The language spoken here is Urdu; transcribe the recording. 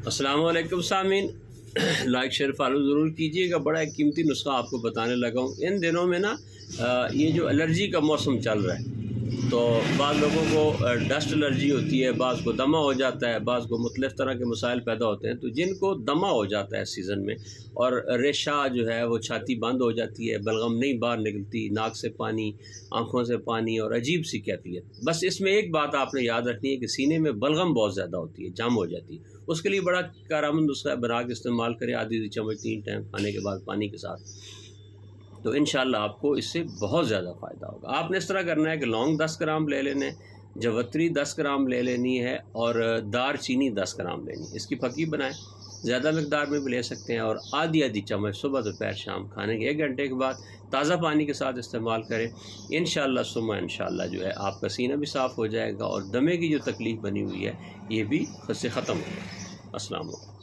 السلام علیکم سامعین، لائک شیئر فالو ضرور کیجیے گا۔ بڑا ایک قیمتی نسخہ آپ کو بتانے لگا ہوں۔ ان دنوں میں نا یہ جو الرجی کا موسم چل رہا ہے تو بعض لوگوں کو ڈسٹ الرجی ہوتی ہے، بعض کو دمہ ہو جاتا ہے، بعض کو مختلف طرح کے مسائل پیدا ہوتے ہیں۔ تو جن کو دمہ ہو جاتا ہے اس سیزن میں اور ریشہ جو ہے وہ چھاتی بند ہو جاتی ہے، بلغم نہیں باہر نکلتی، ناک سے پانی، آنکھوں سے پانی اور عجیب سی کیفیت، بس اس میں ایک بات آپ نے یاد رکھنی ہے کہ سینے میں بلغم بہت زیادہ ہوتی ہے، جام ہو جاتی ہے۔ اس کے لیے بڑا کارآمد نسخہ بنا کے استعمال کریں، آدھی چمچ 3 ٹائم کھانے کے بعد پانی کے ساتھ، تو انشاءاللہ آپ کو اس سے بہت زیادہ فائدہ ہوگا۔ آپ نے اس طرح کرنا ہے کہ لونگ 10 گرام لے لینے، جوتری 10 گرام لے لینی ہے اور دار چینی 10 گرام لینی ہے۔ اس کی پھکی بنائیں، زیادہ مقدار میں بھی لے سکتے ہیں، اور آدھی چمچ صبح دوپہر شام کھانے کے 1 گھنٹے کے بعد تازہ پانی کے ساتھ استعمال کریں۔ انشاءاللہ ثم انشاءاللہ جو ہے آپ کا سینہ بھی صاف ہو جائے گا اور دمے کی جو تکلیف بنی ہوئی ہے یہ بھی خود سے ختم ہو جائے گا۔ السلام علیکم۔